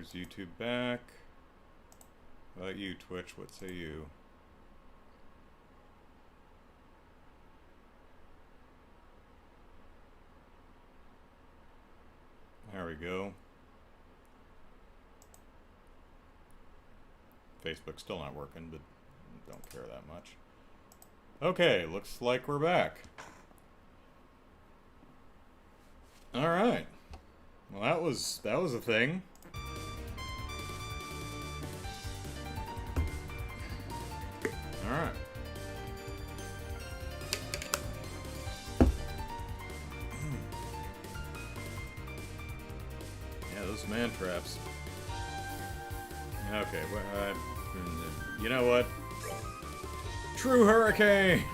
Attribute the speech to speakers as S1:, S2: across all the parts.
S1: there's YouTube back. How about you, Twitch? What say you? There we go. Facebook's still not working, but don't care that much. Okay, looks like we're back. All right. Well, that was a thing. All right. Yeah, those man traps. Okay, well, you know what? True Hurricane!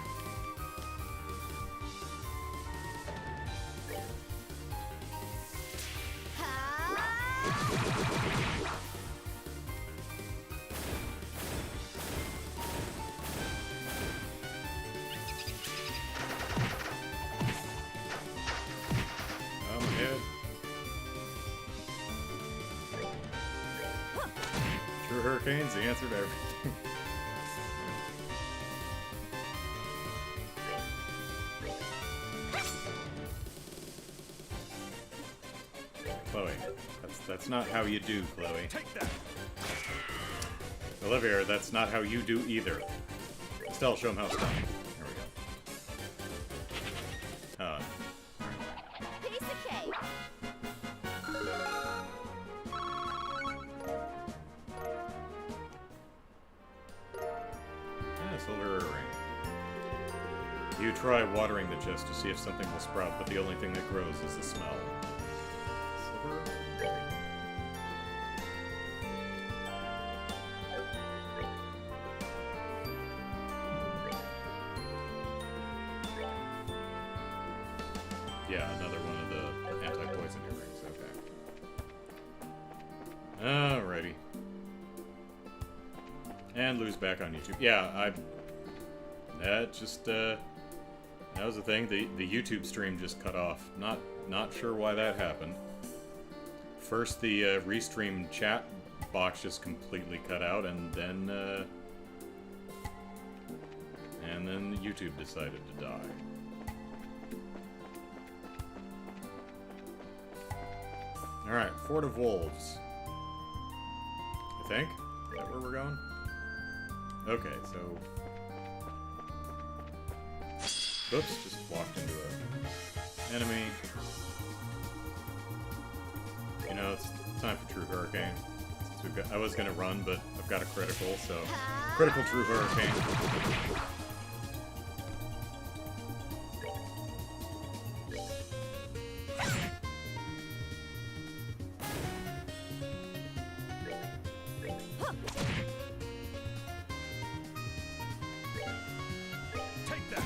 S1: Oh, my head. True Hurricane's the answer to everything. Chloe, that's not how you do, Chloe.
S2: Take that.
S1: Olivia, that's not how you do either. Estelle, show him how it's done. There we go.
S3: Piece of cake.
S1: Yeah, silver ring. You try watering the chest to see if something will sprout, but the only thing that grows is the smell. Silver ring. Yeah, another one of the anti-poison earrings, okay. Alrighty. And lose back on YouTube. Yeah, that was the thing. The YouTube stream just cut off. Not sure why that happened. First the restream chat box just completely cut out, and then YouTube decided to die. Alright, Fort of Wolves. I think? Is that where we're going? Okay, so... Oops, just walked into a enemy. You know, it's time for True Hurricane. Since I was gonna run, but I've got a critical, so... Critical True Hurricane.
S2: Take that.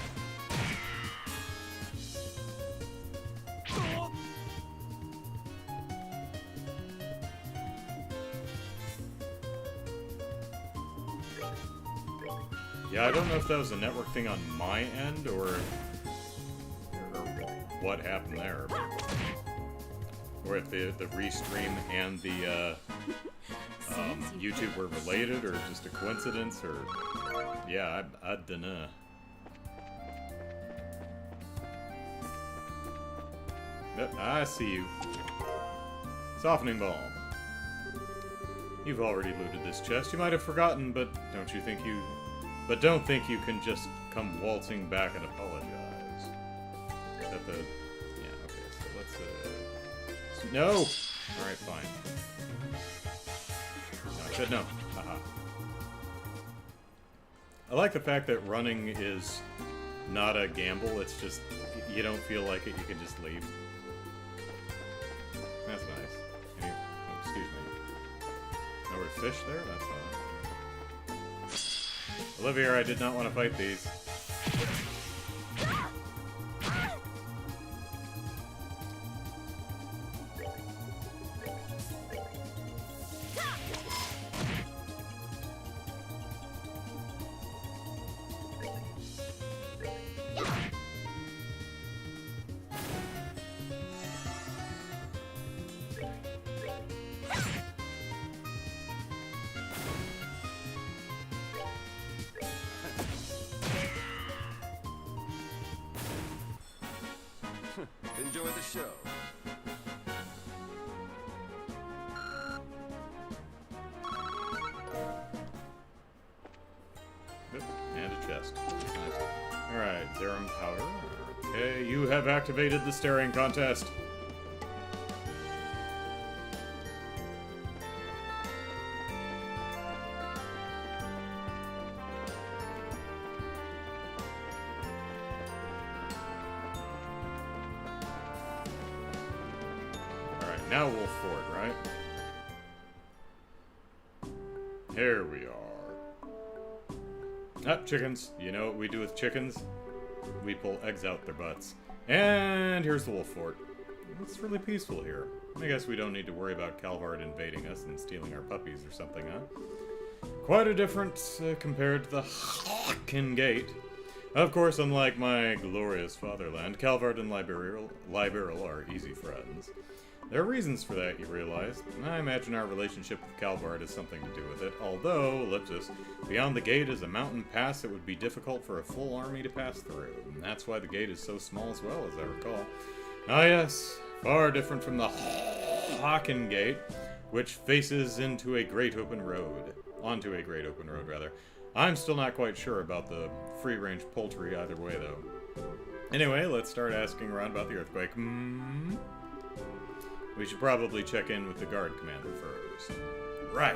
S1: Yeah, I don't know if that was a network thing on my end, or what happened there. Or if the restream and the YouTube were related, or just a coincidence, or... Yeah, I dunno. Yep, I see you. Softening Balm. You've already looted this chest. You might have forgotten, but don't think you can just come waltzing back and apologize. Is that the... Yeah, okay, so let's, No! Alright, fine. No, I said no. Haha. I like the fact that running is not a gamble, it's just... You don't feel like it, you can just leave. That's nice. Oh, excuse me. Nowhere to fish there? That's not... Olivia, I did not want to fight these.
S2: Enjoy the show.
S1: Yep, and a chest. Nice. Alright, Zerum powder. Okay, you have activated the staring contest. Alright, now Wolf Ford, right? Here we are. Ah, chickens. You know what we do with chickens? We pull eggs out their butts. And here's the wolf fort. It's really peaceful here. I guess we don't need to worry about Calvard invading us and stealing our puppies or something, huh? Quite a difference compared to the Hepting Gate. Of course, unlike my glorious fatherland, Calvard and Liberal are easy friends. There are reasons for that, you realize. I imagine our relationship with Calvard has something to do with it, although, ellipsis, beyond the gate is a mountain pass that would be difficult for a full army to pass through, and that's why the gate is so small as well, as I recall. Ah yes, far different from the Hepting Gate, which faces into a great open road. Onto a great open road, rather. I'm still not quite sure about the free-range poultry either way, though. Anyway, let's start asking around about the earthquake. We should probably check in with the guard commander first. Right.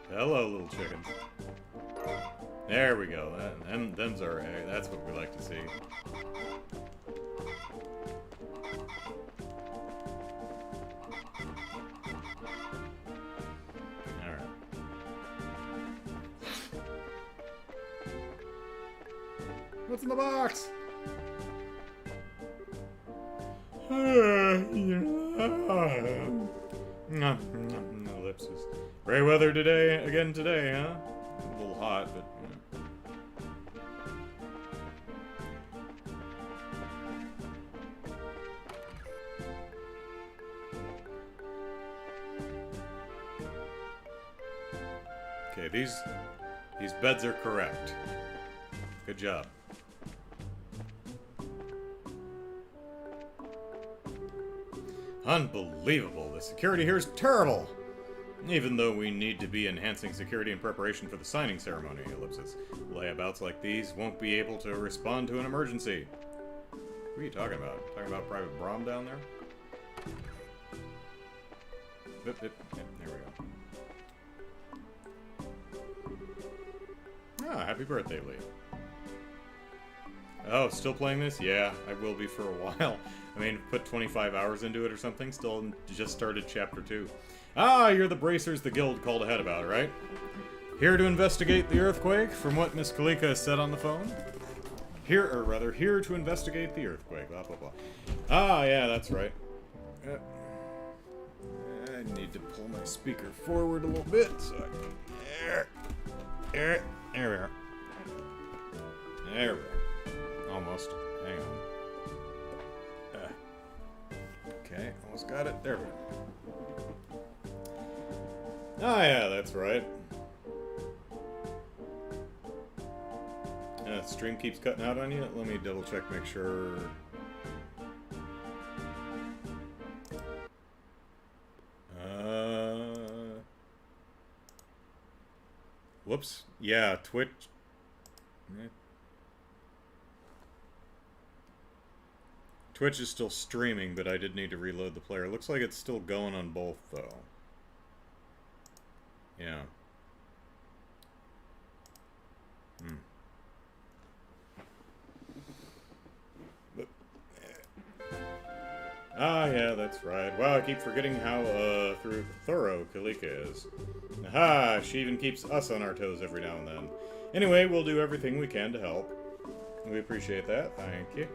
S1: Hello, little chickens. There we go. Them's our egg. That's what we like to see. Alright. What's in the box? Ellipsis. Gray weather today, again today, huh? A little hot, but okay, these beds are correct. Good job. Unbelievable. The security here is terrible. Even though we need to be enhancing security in preparation for the signing ceremony, ellipsis. Layabouts like these won't be able to respond to an emergency. What are you talking about? Talking about Private Brom down there? There we go. Ah, happy birthday, Lee. Oh, still playing this? Yeah, I will be for a while. I mean, put 25 hours into it or something. Still just started Chapter 2. Ah, you're the bracers the guild called ahead about, right? Here to investigate the earthquake, from what Miss Kalika said on the phone? Here to investigate the earthquake, blah, blah, blah. Ah, yeah, that's right. I need to pull my speaker forward a little bit, so I can... There we are. There we are. Almost. Hang on. Okay, almost got it. There we go. Ah, yeah, that's right. Stream keeps cutting out on you. Let me double check, make sure. Whoops. Yeah, Twitch. Twitch is still streaming, but I did need to reload the player. Looks like it's still going on both, though. Yeah. Ah, yeah, that's right. Wow, I keep forgetting how, thorough Kalika is. Aha, she even keeps us on our toes every now and then. Anyway, we'll do everything we can to help. We appreciate that, thank you.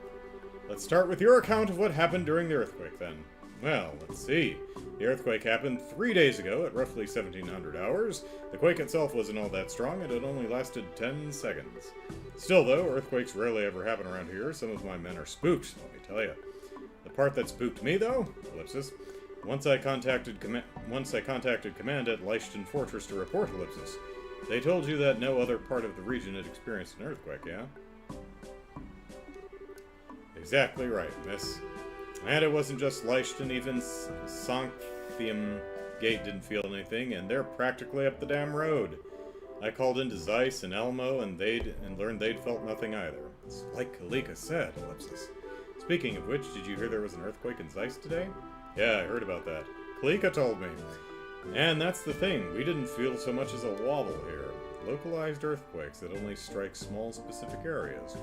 S1: Let's start with your account of what happened during the earthquake, then. Well, let's see. The earthquake happened 3 days ago at roughly 1700 hours. The quake itself wasn't all that strong, and it only lasted 10 seconds. Still, though, earthquakes rarely ever happen around here. Some of my men are spooked, let me tell you. The part that spooked me, though, ellipsis, once I contacted command at Leishton Fortress to report, ellipsis. They told you that no other part of the region had experienced an earthquake, yeah? They Exactly right, miss. And it wasn't just Leishton, even Sanctium Gate didn't feel anything, and they're practically up the damn road. I called into Zeiss and Elmo, and learned they'd felt nothing either. It's like Kalika said, Ellipsis. Speaking of which, did you hear there was an earthquake in Zeiss today? Yeah, I heard about that. Kalika told me. And that's the thing, we didn't feel so much as a wobble here. Localized earthquakes that only strike small specific areas.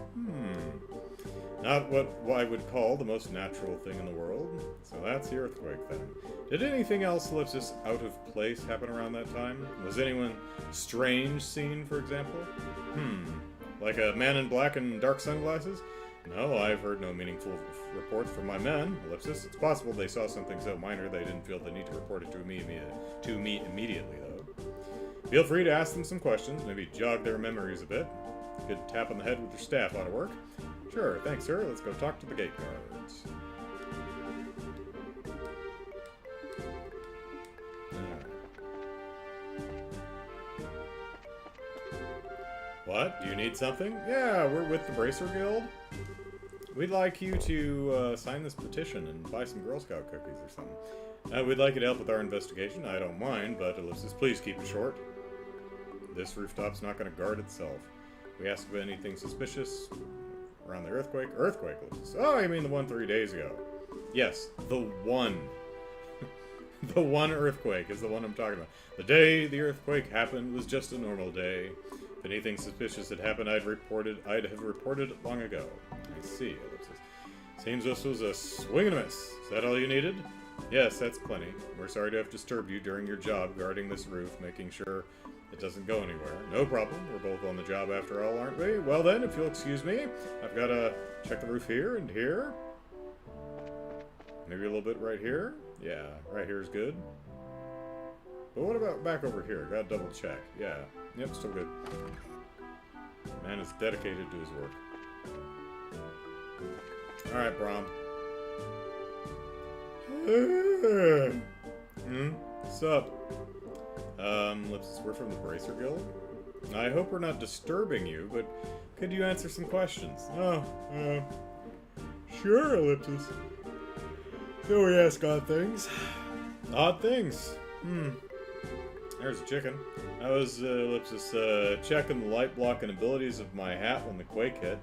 S1: Not what I would call the most natural thing in the world. So that's the earthquake then. Did anything else, Ellipsis, out of place happen around that time? Was anyone strange seen, for example? Like a man in black and dark sunglasses? No, I've heard no meaningful reports from my men, Ellipsis. It's possible they saw something so minor they didn't feel the need to report it to me immediately, though. Feel free to ask them some questions, maybe jog their memories a bit. A good tap on the head with your staff ought to work. Sure, thanks, sir. Let's go talk to the gate guards. What? Do you need something? Yeah, we're with the Bracer Guild. We'd like you to sign this petition and buy some Girl Scout cookies or something. We'd like you to help with our investigation. I don't mind, but Ellipsis, please keep it short. This rooftop's not going to guard itself. We asked about anything suspicious around the earthquake. Earthquake, Ellipsis. Oh, you mean the one 3 days ago. Yes, the one. The one earthquake is the one I'm talking about. The day the earthquake happened was just a normal day. If anything suspicious had happened, I'd have reported it long ago. I see, Ellipsis. Seems this was a swing and a miss. Is that all you needed? Yes, that's plenty. We're sorry to have disturbed you during your job guarding this roof, making sure it doesn't go anywhere. No problem. We're both on the job after all, aren't we? Well then, if you'll excuse me, I've got to check the roof here and here. Maybe a little bit right here. Yeah, right here is good. But what about back over here? Gotta double check. Yeah. Yep, still good. Man is dedicated to his work. Alright, Brom. What's up? We're from the Bracer Guild. I hope we're not disturbing you, but could you answer some questions? Sure, Ellipsis. So we ask odd things. Odd things? There's a chicken. I was, checking the light blocking abilities of my hat when the quake hit.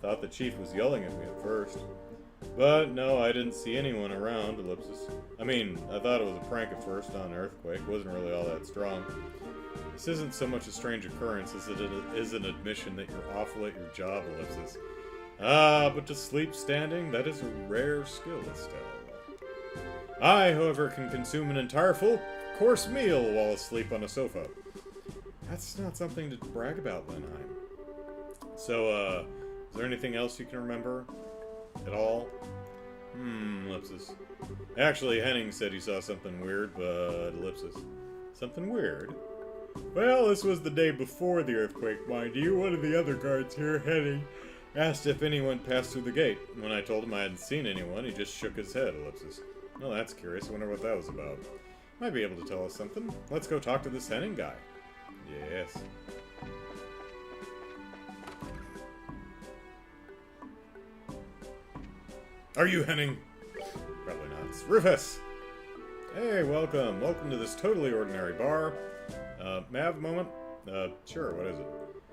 S1: Thought the chief was yelling at me at first. But no, I didn't see anyone around, Ellipsis. I mean, I thought it was a prank at first on Earthquake. It wasn't really all that strong. This isn't so much a strange occurrence as it is an admission that you're awful at your job, Ellipsis. But to sleep standing, that is a rare skill, Estelle. I, however, can consume an entire full-course meal while asleep on a sofa. That's not something to brag about, Lenheim. So, is there anything else you can remember? At all? Ellipsis. Actually, Henning said he saw something weird, but ellipsis. Something weird? Well, this was the day before the earthquake, mind you. One of the other guards here, Henning, asked if anyone passed through the gate. When I told him I hadn't seen anyone, he just shook his head, ellipsis. Well, that's curious. I wonder what that was about. Might be able to tell us something. Let's go talk to this Henning guy. Yes. Are you Henning? Probably not. It's Rufus! Hey, welcome. Welcome to this totally ordinary bar. May I have a moment? Sure, what is it?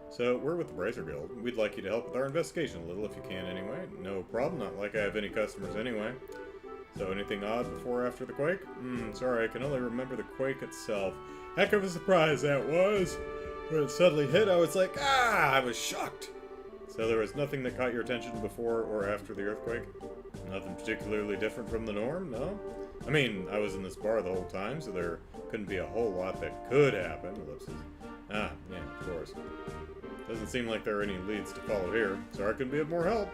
S1: So, we're with the Bracer Guild. We'd like you to help with our investigation a little if you can anyway. No problem, not like I have any customers anyway. So, anything odd before or after the quake? Sorry, I can only remember the quake itself. Heck of a surprise that was! When it suddenly hit, I was like, I was shocked! So there was nothing that caught your attention before or after the earthquake? Nothing particularly different from the norm, no? I mean, I was in this bar the whole time, so there couldn't be a whole lot that could happen, ellipsis. Yeah, of course. Doesn't seem like there are any leads to follow here. Sorry I couldn't be of more help.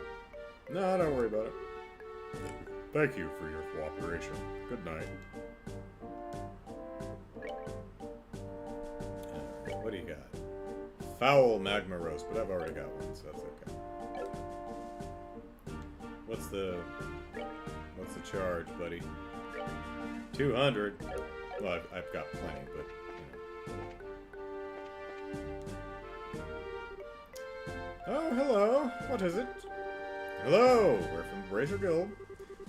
S1: No, don't worry about it. Thank you for your cooperation. Good night. What do you got? Foul magma roast, but I've already got one, so that's okay. What's the charge, buddy? 200. Well, I've got plenty, but you know. Oh, hello. What is it? Hello! We're from the Bracer Guild.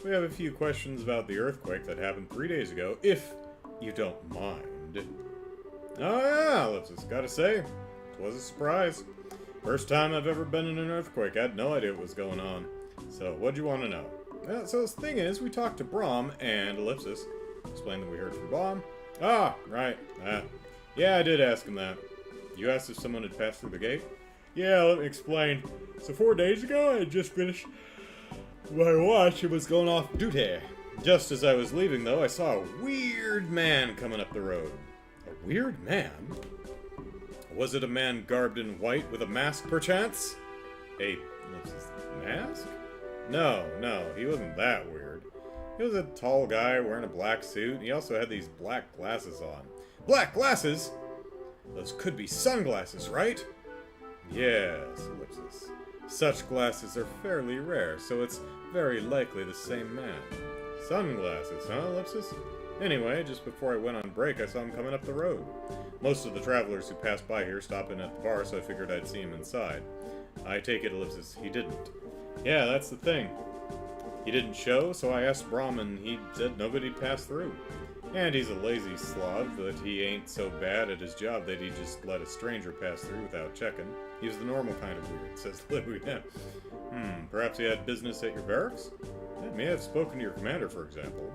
S1: We have a few questions about the earthquake that happened 3 days ago, if you don't mind. Oh yeah, let's just gotta say, it was a surprise. First time I've ever been in an earthquake. I had no idea what was going on. So, what'd you want to know? So the thing is, we talked to Braum and Ellipsis. Explained that we heard from Braum. Ah, right. Yeah, I did ask him that. You asked if someone had passed through the gate? Yeah, let me explain. So 4 days ago, I had just finished my watch and was going off duty. Just as I was leaving, though, I saw a weird man coming up the road. A weird man? Was it a man garbed in white with a mask, perchance? What's his mask? No, he wasn't that weird. He was a tall guy wearing a black suit, and he also had these black glasses on. Black glasses? Those could be sunglasses, right? Yes, Ellipsis. Such glasses are fairly rare, so it's very likely the same man. Sunglasses, huh, Ellipsis? Anyway, just before I went on break, I saw him coming up the road. Most of the travelers who passed by here stopped in at the bar, so I figured I'd see him inside. I take it, Ellipsis, he didn't. Yeah, that's the thing. He didn't show, so I asked Braum, and he said nobody passed through. And he's a lazy slob, but he ain't so bad at his job that he just let a stranger pass through without checking. He was the normal kind of weird, says Louie. Perhaps he had business at your barracks? Yeah, may have spoken to your commander, for example.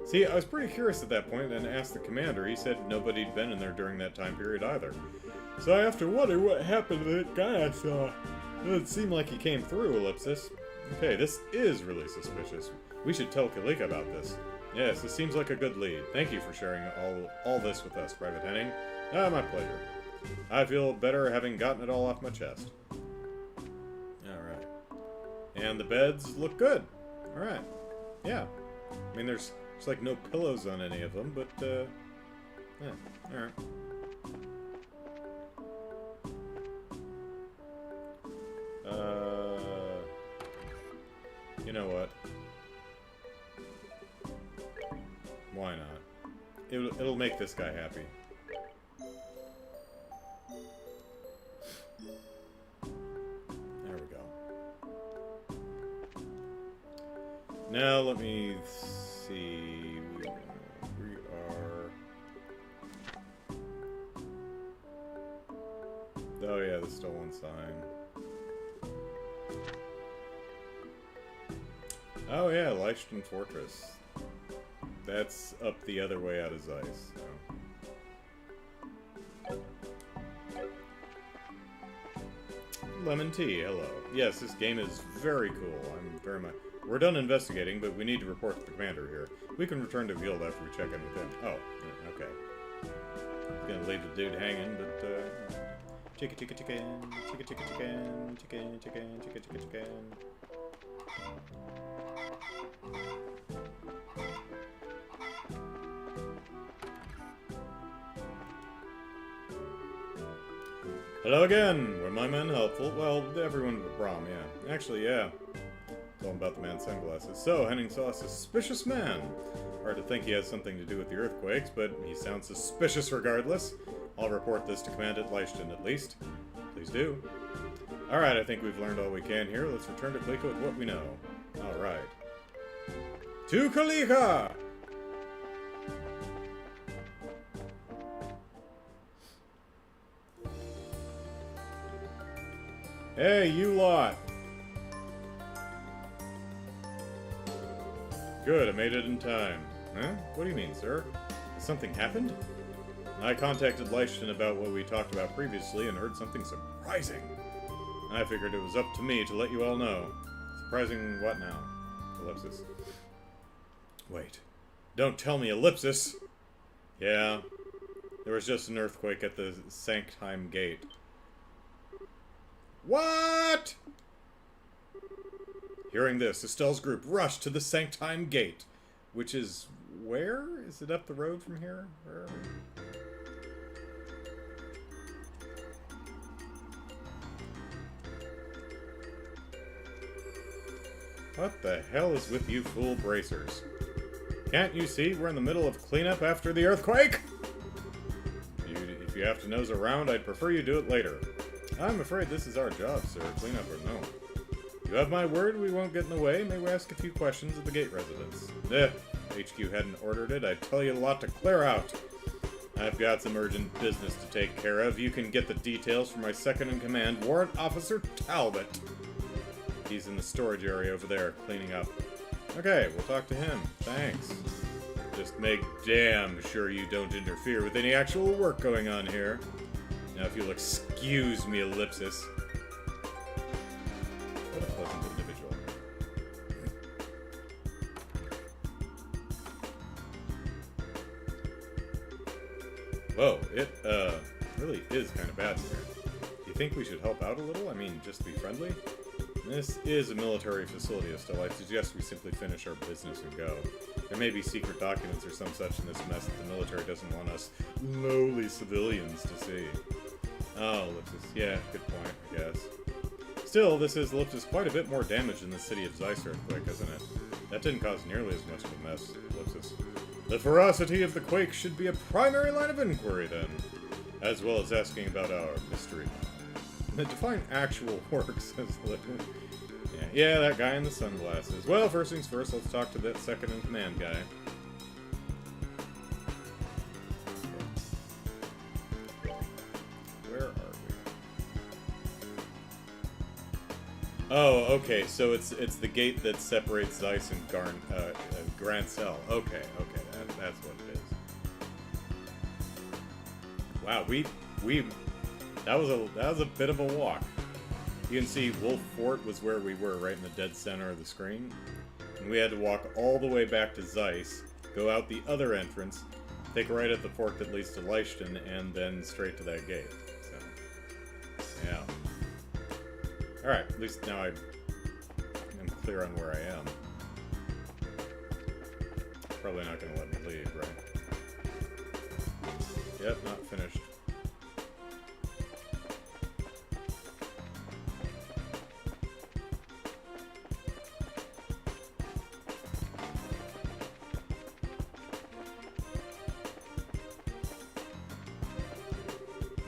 S1: See, I was pretty curious at that point and asked the commander. He said nobody'd been in there during that time period either. So I have to wonder what happened to that guy I saw. It doesn't seem like he came through, Ellipsis. Okay, this is really suspicious. We should tell Kalika about this. Yes, this seems like a good lead. Thank you for sharing all this with us, Private Henning. My pleasure. I feel better having gotten it all off my chest. Alright. And the beds look good. Alright. Yeah. I mean, there's like no pillows on any of them, but, yeah. Alright. You know what? Why not? It'll make this guy happy. There we go. Now let me see. We are. Oh yeah, the stolen sign. Oh yeah, Leichten Fortress. That's up the other way out of Zeiss. So. Lemon tea, hello. Yes, this game is very cool. I'm very much. We're done investigating, but we need to report to the commander here. We can return to Guild after we check in with him. Oh, yeah, okay. Gonna leave the dude hanging, but chicken, chicken, chicken, chicken, chicken, chicken, chicken, chicken, chicken, chicken, chicken. Hello again! Were my men helpful? Well, everyone but Braum, yeah. Actually, yeah. Told him about the man's sunglasses. So, Henning saw a suspicious man. Hard to think he has something to do with the earthquakes, but he sounds suspicious regardless. I'll report this to Commandant Leichten, at least. Please do. Alright, I think we've learned all we can here. Let's return to Kalika with what we know. Alright. To Kalika! Hey, you lot! Good, I made it in time. Huh? What do you mean, sir? Has something happened? I contacted Leichten about what we talked about previously and heard something surprising. I figured it was up to me to let you all know. Surprising what now? Ellipsis. Wait. Don't tell me Ellipsis! Yeah. There was just an earthquake at the Sanctheim Gate. What? Hearing this, Estelle's group rushed to the Sanctheim Gate, which is where? Is it up the road from here? Where are we? What the hell is with you fool bracers? Can't you see we're in the middle of cleanup after the earthquake? If you have to nose around, I'd prefer you do it later. I'm afraid this is our job, sir, cleanup or no. You have my word we won't get in the way. May we ask a few questions of the gate residents? HQ hadn't ordered it. I'd tell you a lot to clear out. I've got some urgent business to take care of. You can get the details from my second-in-command, Warrant Officer Talbot. He's in the storage area over there, cleaning up. Okay, we'll talk to him. Thanks. Just make damn sure you don't interfere with any actual work going on here. Now, if you'll excuse me, Ellipsis. What a pleasant individual. Whoa, it, really is kind of bad in here. Do you think we should help out a little? I mean, just be friendly? This is a military facility, Estelle. I suggest we simply finish our business and go. There may be secret documents or some such in this mess that the military doesn't want us lowly civilians to see. Oh, Ellipsis. Yeah, good point, I guess. Still, this is Ellipsis quite a bit more damage than the city of Zeiss earthquake, isn't it? That didn't cause nearly as much of a mess, Ellipsis. The ferocity of the quake should be a primary line of inquiry, then. As well as asking about our mystery. Define actual work, says Ellipsis. Yeah, that guy in the sunglasses. Well, first things first, let's talk to that second-in-command guy. Where are we? Oh, okay, so it's the gate that separates Zeiss and Grand Cell. Okay, that's what it is. Wow, that was a bit of a walk. You can see Wolf Fort was where we were, right in the dead center of the screen. And we had to walk all the way back to Zeiss, go out the other entrance, take a right at the fork that leads to Leishton, and then straight to that gate. So, yeah. Alright, at least now I'm clear on where I am. Probably not going to let me leave, right? Yep, not finished.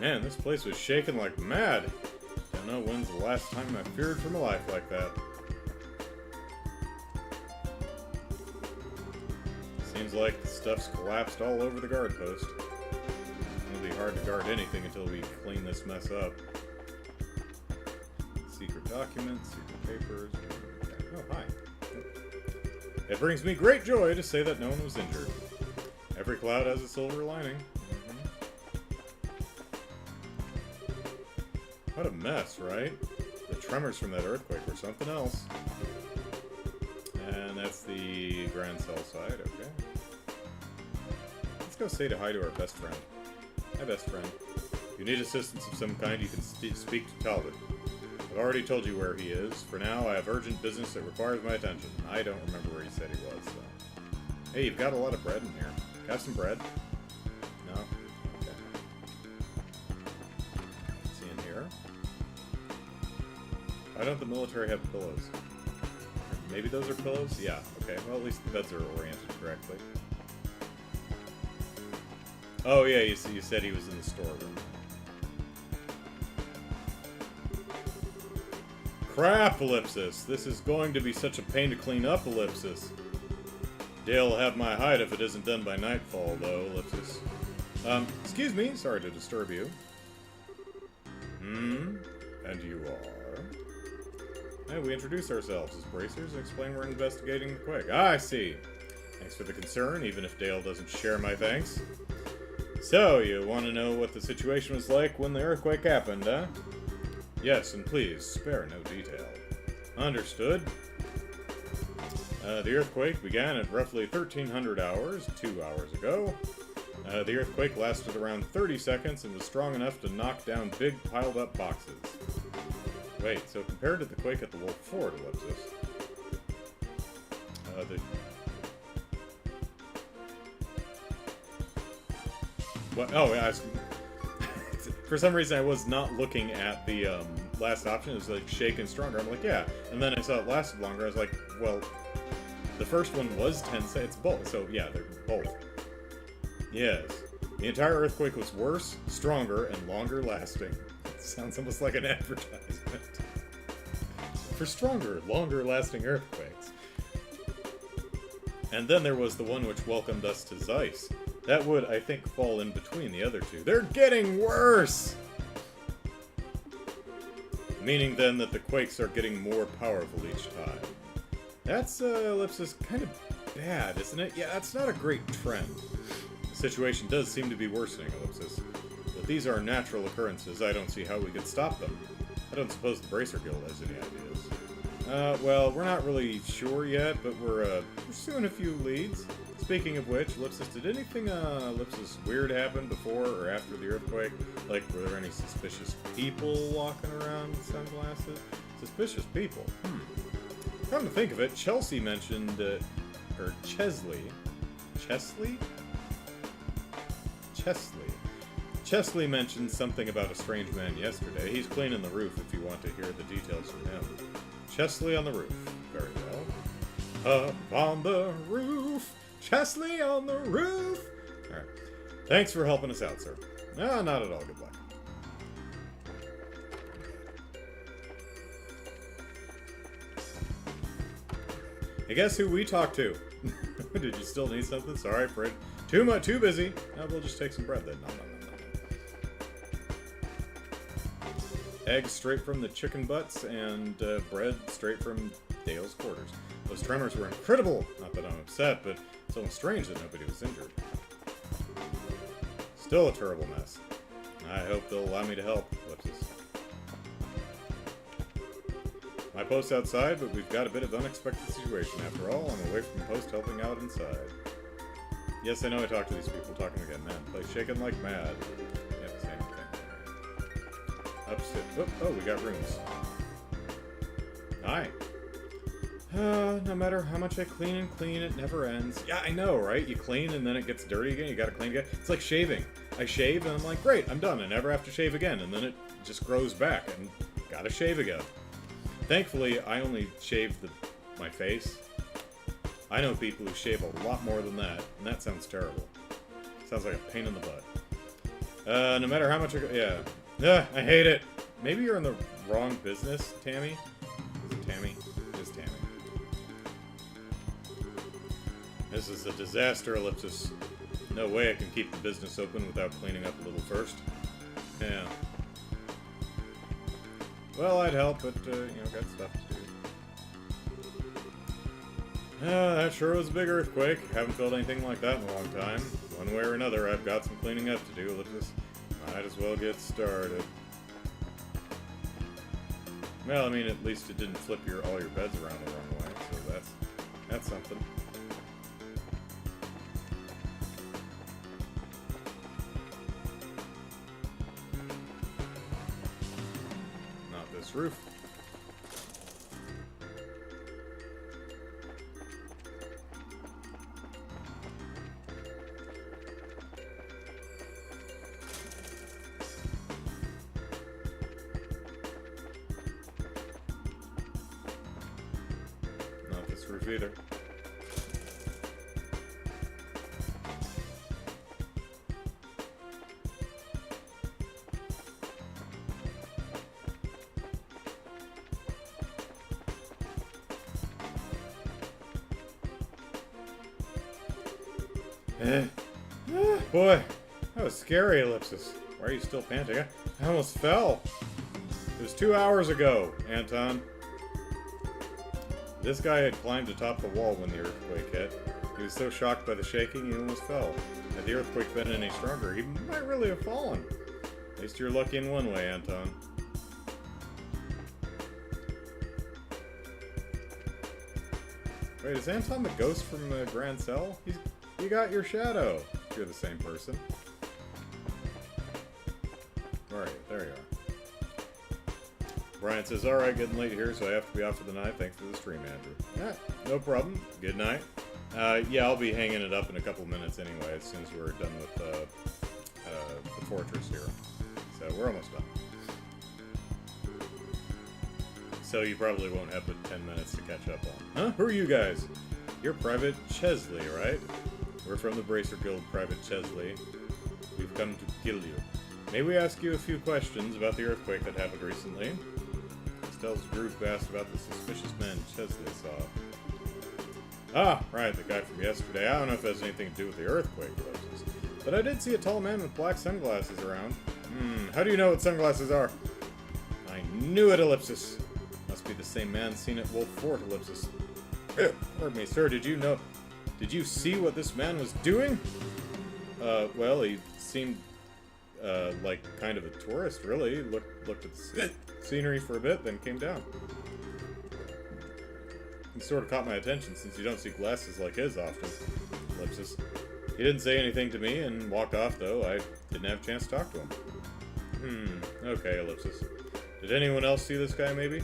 S1: Man, this place was shaking like mad. Don't know when's the last time I feared for my life like that. Seems like the stuff's collapsed all over the guard post. It'll be hard to guard anything until we clean this mess up. Secret documents, secret papers. Oh, hi. It brings me great joy to say that no one was injured. Every cloud has a silver lining. What a mess, right? The tremors from that earthquake were something else. And that's the Grand Cell side, okay. Let's go say hi to our best friend. Hi, best friend. If you need assistance of some kind, you can speak to Talbot. I've already told you where he is. For now, I have urgent business that requires my attention. I don't remember where he said he was, so. Hey, you've got a lot of bread in here. Got some bread? No? Okay. See in here? Why don't the military have pillows? Maybe those are pillows? Yeah, okay. Well, at least the beds are oriented correctly. Oh, yeah, you said he was in the storeroom. Crap, Ellipsis! This is going to be such a pain to clean up, Ellipsis. Dale will have my hide if it isn't done by nightfall, though, Ellipsis. Excuse me, sorry to disturb you. And you are? Hey, we introduce ourselves as bracers and explain we're investigating the quake. Ah, I see. Thanks for the concern, even if Dale doesn't share my thanks. So, you want to know what the situation was like when the earthquake happened, huh? Yes, and please, spare no detail. Understood. The earthquake began at roughly 1300 hours, 2 hours ago. The earthquake lasted around 30 seconds and was strong enough to knock down big piled-up boxes. Wait, so compared to the quake at the Wolf Fort, Ellipsis, what? Oh, yeah, for some reason I was not looking at the last option. It was like shaken stronger. I'm like, yeah. And then I saw it lasted longer. I was like, well, the first one was 10 seconds. It's both. So yeah, they're both. Yes. The entire earthquake was worse, stronger, and longer lasting. It sounds almost like an advertisement for stronger, longer-lasting earthquakes. And then there was the one which welcomed us to Zeiss. That would, I think, fall in between the other two. They're getting worse! Meaning then that the quakes are getting more powerful each time. That's, Ellipsis, kind of bad, isn't it? Yeah, that's not a great trend. The situation does seem to be worsening, Ellipsis. But these are natural occurrences. I don't see how we could stop them. I don't suppose the Bracer Guild has any ideas. Well, we're not really sure yet, but we're pursuing a few leads. Speaking of which, Ellipsis, did anything, Ellipsis, weird happen before or after the earthquake? Like, were there any suspicious people walking around with sunglasses? Suspicious people? Come to think of it, Chelsea mentioned, or Chesley. Chesley? Chesley. Chesley mentioned something about a strange man yesterday. He's cleaning the roof if you want to hear the details from him. Chesley on the roof. Very well. Up on the roof! Chesley on the roof! Alright. Thanks for helping us out, sir. No, not at all. Good luck. Hey, guess who we talked to? Did you still need something? Sorry, Fred. Too busy. We'll just take some bread then. No. Eggs straight from the chicken butts, and bread straight from Dale's quarters. Those tremors were incredible! Not that I'm upset, but it's almost strange that nobody was injured. Still a terrible mess. I hope they'll allow me to help, Ellipsis. My post's outside, but we've got a bit of unexpected situation. After all, I'm away from post helping out inside. Yes, I know I talked to these people, talking again, man. Play shaking like mad. Yep, same thing. Upstairs. Oh, we got rooms. Hi. No matter how much I clean and clean, it never ends. Yeah, I know, right? You clean and then it gets dirty again, you gotta clean again. It's like shaving. I shave and I'm like, great, I'm done. I never have to shave again. And then it just grows back and gotta shave again. Thankfully, I only shave my face. I know people who shave a lot more than that, and that sounds terrible. Sounds like a pain in the butt. No matter how much yeah. I hate it. Maybe you're in the wrong business, Tammy. Is it Tammy? It is Tammy. This is a disaster, Ellipsis. No way I can keep the business open without cleaning up a little first. Yeah. Well, I'd help, but, got stuff to do. That sure was a big earthquake. Haven't felt anything like that in a long time. One way or another, I've got some cleaning up to do. Ellipsis. Might as well get started. Well, I mean, at least it didn't flip all your beds around the wrong way, so that's something. Not this roof. Roof either. Boy, that was scary, Ellipsis. Why are you still panting? I almost fell. It was 2 hours ago, Anton. This guy had climbed atop the wall when the earthquake hit. He was so shocked by the shaking, he almost fell. Had the earthquake been any stronger, he might really have fallen. At least you're lucky in one way, Anton. Wait, is Anton the ghost from Grand Cell? You got your shadow. You're the same person. Alright, there you are. Brian says, alright, getting late here, so I have to be off for the night. Thanks for the stream, Andrew. Yeah, no problem. Good night. Yeah, I'll be hanging it up in a couple minutes anyway, as soon as we're done with the fortress here. So, we're almost done. So, you probably won't have but 10 minutes to catch up on. Huh? Who are you guys? You're Private Chesley, right? We're from the Bracer Guild, Private Chesley. We've come to kill you. May we ask you a few questions about the earthquake that happened recently? tells the group who asked about the suspicious men Chesley saw. Ah, right, the guy from yesterday. I don't know if it has anything to do with the earthquake, Ellipsis. But I did see a tall man with black sunglasses around. How do you know what sunglasses are? I knew it, Ellipsis. Must be the same man seen at Wolf Fort, Ellipsis. Pardon me, sir, did you see what this man was doing? Well, he seemed, like kind of a tourist, really. He looked at the scenery for a bit, then came down. He sort of caught my attention since you don't see glasses like his often, Ellipsis. He didn't say anything to me and walked off, though. I didn't have a chance to talk to him. Okay, Ellipsis. Did anyone else see this guy, maybe?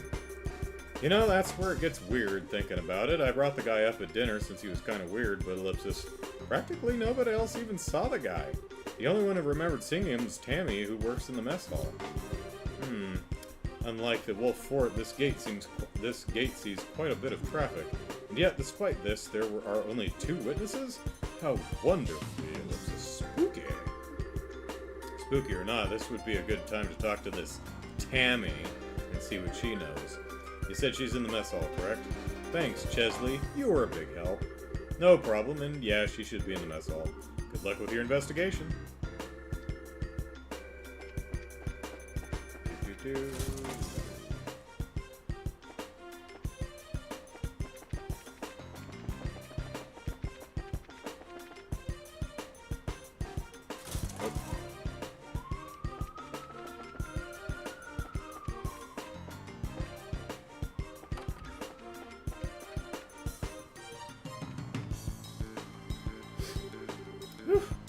S1: You know, that's where it gets weird thinking about it. I brought the guy up at dinner since he was kind of weird, but Ellipsis, practically nobody else even saw the guy. The only one who remembered seeing him was Tammy, who works in the mess hall. Unlike the Wolf Fort, this gate sees quite a bit of traffic. And yet, despite this, there are only 2 witnesses? How wonderfully, Ellipsis, spooky. Spooky or not, this would be a good time to talk to this Tammy and see what she knows. You said she's in the mess hall, correct? Thanks, Chesley. You were a big help. No problem, and yeah, she should be in the mess hall. Good luck with your investigation.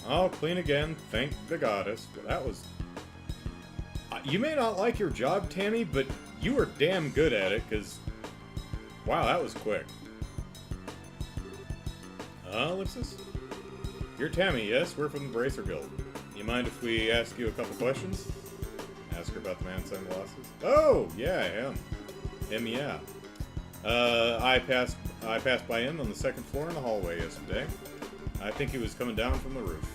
S1: All clean again, thank the goddess. That was... you may not like your job, Tammy, but you were damn good at it, because... Wow, that was quick. Ellipsis? You're Tammy, yes? We're from the Bracer Guild. You mind if we ask you a couple questions? Ask her about the man sunglasses? Oh, yeah, him, yeah. I passed by him on the 2nd floor in the hallway yesterday. I think he was coming down from the roof.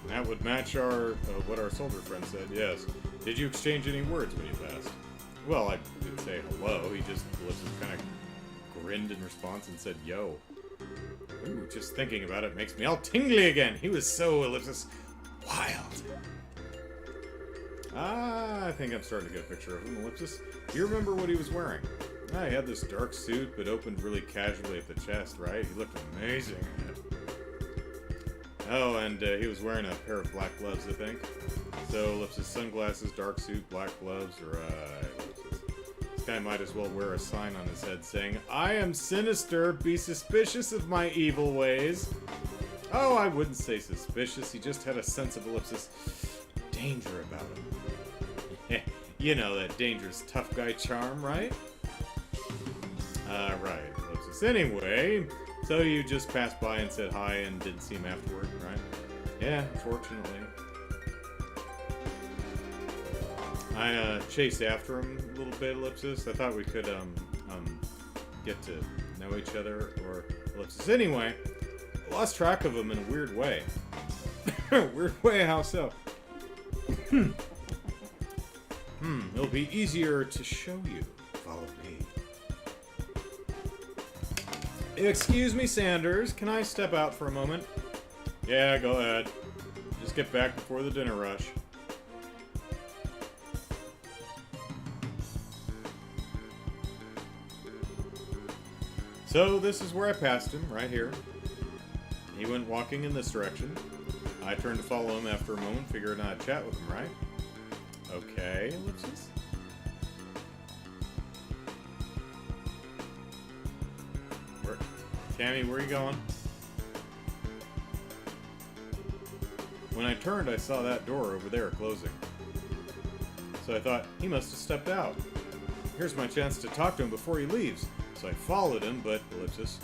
S1: That would match our what our soldier friend said, yes. Did you exchange any words when you passed? Well, I didn't say hello. He just kind of grinned in response and said, yo. Ooh, just thinking about it makes me all tingly again. He was so, Ellipsis, wild. I think I'm starting to get a picture of him, Ellipsis. Do you remember what he was wearing? He had this dark suit, but opened really casually at the chest, right? He looked amazing in it. Oh, and he was wearing a pair of black gloves, I think. So, Ellipsis, sunglasses, dark suit, black gloves, right. Ellipsis. This guy might as well wear a sign on his head saying, I am sinister, be suspicious of my evil ways. Oh, I wouldn't say suspicious, he just had a sense of, Ellipsis, danger about him. You know, that dangerous tough guy charm, right? Right, Ellipsis. Anyway, so you just passed by and said hi and didn't see him afterward, right? Yeah, unfortunately. I chased after him a little bit, Ellipsis. I thought we could get to know each other, or Ellipsis. Anyway, lost track of him in a weird way. Weird way, how so? It'll be easier to show you. Follow me. Excuse me, Sanders. Can I step out for a moment? Yeah, go ahead. Just get back before the dinner rush. So, this is where I passed him, right here. He went walking in this direction. I turned to follow him after a moment, figuring I'd chat with him, right? Okay, Ellipsis. Tammy, where are you going? When I turned, I saw that door over there closing. So I thought, he must have stepped out. Here's my chance to talk to him before he leaves. So I followed him, but, Ellipsis.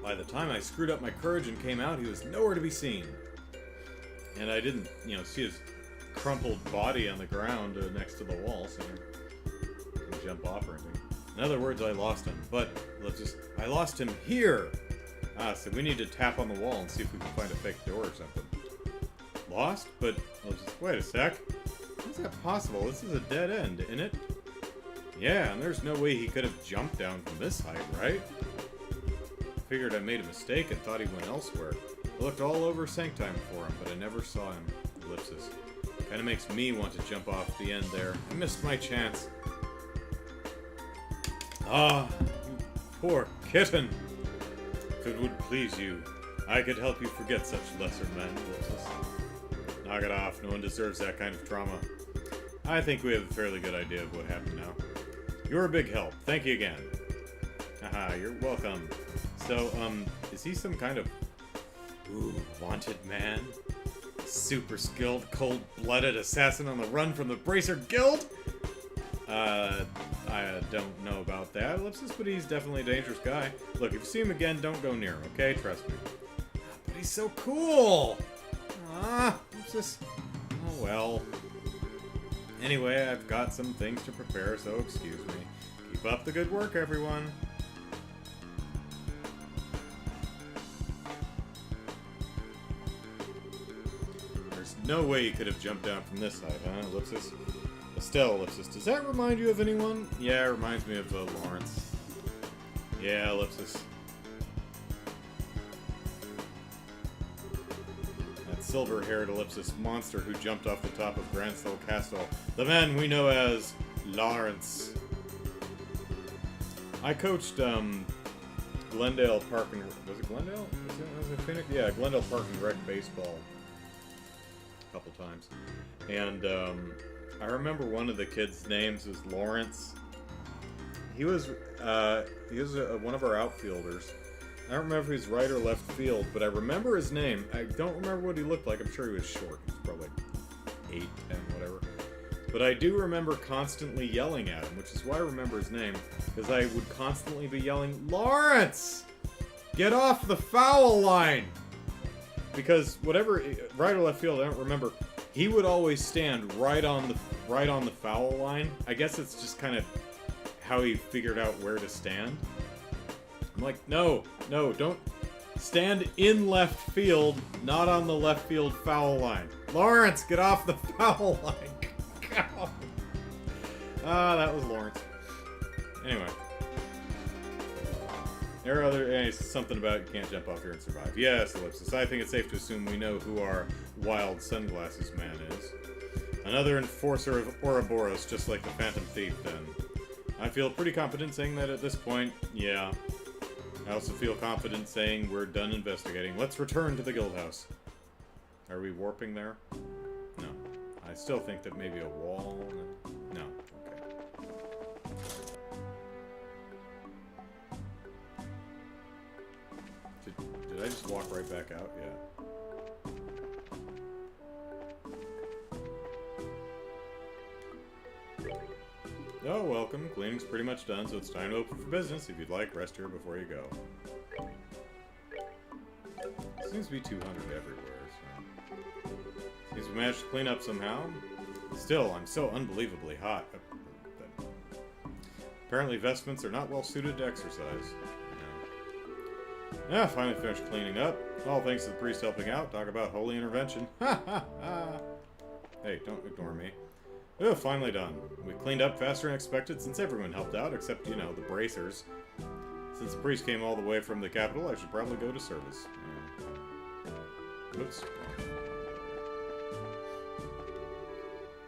S1: By the time I screwed up my courage and came out, he was nowhere to be seen. And I didn't, see his crumpled body on the ground next to the wall, so I didn't jump off or anything. In other words, I lost him. But, I lost him here! Ah, so we need to tap on the wall and see if we can find a fake door or something. Lost? But, wait a sec. How's that possible? This is a dead end, isn't it? Yeah, and there's no way he could have jumped down from this height, right? I figured I made a mistake and thought he went elsewhere. I looked all over Sanctime for him, but I never saw him. Ellipsis. Kinda makes me want to jump off the end there. I missed my chance. Ah, you poor kitten. If it would please you, I could help you forget such lesser men, Ellipsis. Knock it off. No one deserves that kind of trauma. I think we have a fairly good idea of what happened now. You're a big help. Thank you again. Haha, you're welcome. So, is he some kind of... Ooh, wanted man? Super skilled, cold-blooded assassin on the run from the Bracer Guild? I don't know about that, Ellipsis, but he's definitely a dangerous guy. Look, if you see him again, don't go near him, okay? Trust me. But he's so cool! Ah, Ellipsis. Oh, well. Anyway, I've got some things to prepare, so excuse me. Keep up the good work, everyone. There's no way you could have jumped down from this height, huh, Ellipsis? Estelle, Ellipsis, does that remind you of anyone? Yeah, it reminds me of Lawrence. Yeah, Ellipsis. That silver-haired Ellipsis monster who jumped off the top of Gransell Castle. The man we know as Lawrence. I coached Glendale Park and... Was it Glendale? Was it Phoenix? Yeah, Glendale Park and Rec baseball. A couple times. And, I remember one of the kids' names was Lawrence. He was one of our outfielders. I don't remember if he's right or left field, but I remember his name. I don't remember what he looked like. I'm sure he was short. He was probably like 8, 10, whatever. But I do remember constantly yelling at him, which is why I remember his name, because I would constantly be yelling, Lawrence! Get off the foul line! Because whatever, right or left field, I don't remember. He would always stand right on the foul line. I guess it's just kind of how he figured out where to stand. I'm like, no, don't stand in left field, not on the left field foul line. Lawrence, get off the foul line. That was Lawrence. Anyway. There are something about you can't jump off here and survive. Yes, Ellipsis. I think it's safe to assume we know who our wild sunglasses man is. Another enforcer of Ouroboros, just like the Phantom Thief, then. I feel pretty confident saying that at this point, yeah. I also feel confident saying we're done investigating. Let's return to the guild house. Are we warping there? No. I still think that maybe a wall... No. Okay. Did I just walk right back out? Yeah. Oh, welcome. Cleaning's pretty much done, so it's time to open for business. If you'd like, rest here before you go. Seems to be 200 everywhere, so... Seems we managed to clean up somehow. Still, I'm so unbelievably hot. Apparently vestments are not well suited to exercise. Yeah, finally finished cleaning up. All thanks to the priest helping out. Talk about holy intervention. Ha ha ha! Hey, don't ignore me. Oh, finally done. We cleaned up faster than expected since everyone helped out, except, you know, the bracers. Since the priest came all the way from the capital, I should probably go to service. Oops.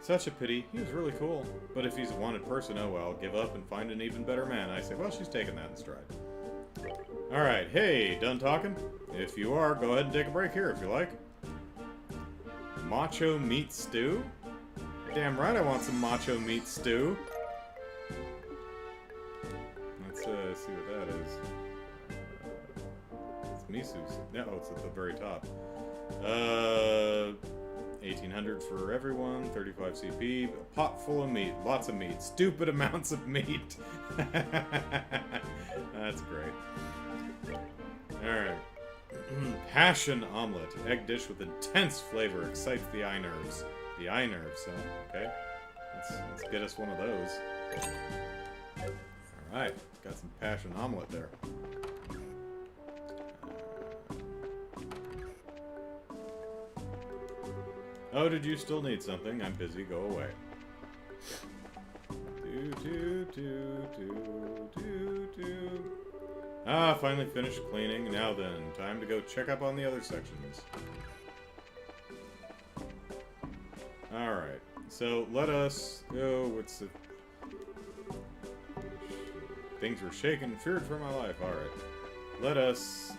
S1: Such a pity. He was really cool. But if he's a wanted person, oh well, give up and find an even better man. I say, well, she's taking that in stride. Alright, hey, done talking? If you are, go ahead and take a break here if you like. Macho meat stew? Damn right I want some macho meat stew. Let's see what that is. It's misu's. No, it's at the very top. 1800 for everyone, 35 CP, a pot full of meat, lots of meat, stupid amounts of meat. That's great. Alright. Passion omelet. Egg dish with intense flavor excites the eye nerves. The eye nerves, huh? Okay. Let's get us one of those. Alright, got some passion omelet there. Oh, did you still need something? I'm busy, go away. Ah, finally finished cleaning. Now then, time to go check up on the other sections. Alright, so let us go. What's the... Things were shaken, feared for my life. Alright. Let us...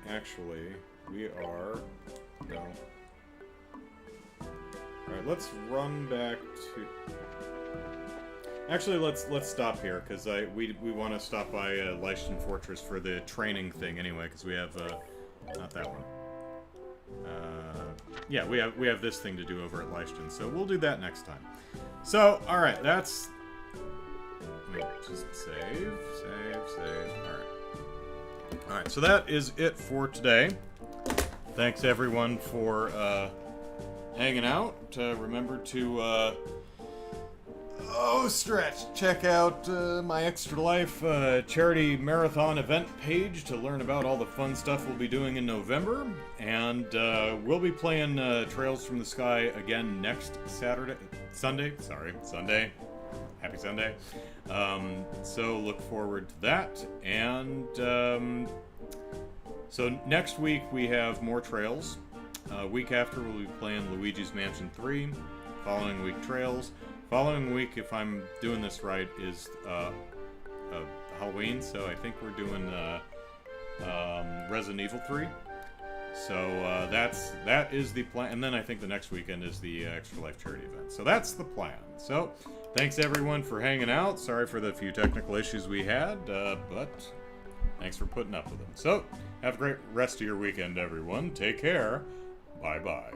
S1: Actually, we are... No. Alright, let's run back to... Actually, let's stop here, because we want to stop by Leishton Fortress for the training thing anyway, because we have, not that one. Yeah, we have this thing to do over at Leishton, so we'll do that next time. So, alright, that's... Just save. Alright, so that is it for today. Thanks everyone for hanging out. Remember to check out my Extra Life charity marathon event page to learn about all the fun stuff we'll be doing in November. And we'll be playing Trails from the Sky again next Sunday. Happy Sunday. So look forward to that. And so next week we have more Trails. Week after we'll be playing Luigi's Mansion 3. Following week Trails. Following week, if I'm doing this right, is Halloween. So I think we're doing Resident Evil 3. So that is the plan. And then I think the next weekend is the Extra Life charity event. So that's the plan. So thanks everyone for hanging out. Sorry for the few technical issues we had, but thanks for putting up with them. So have a great rest of your weekend, everyone. Take care. Bye-bye.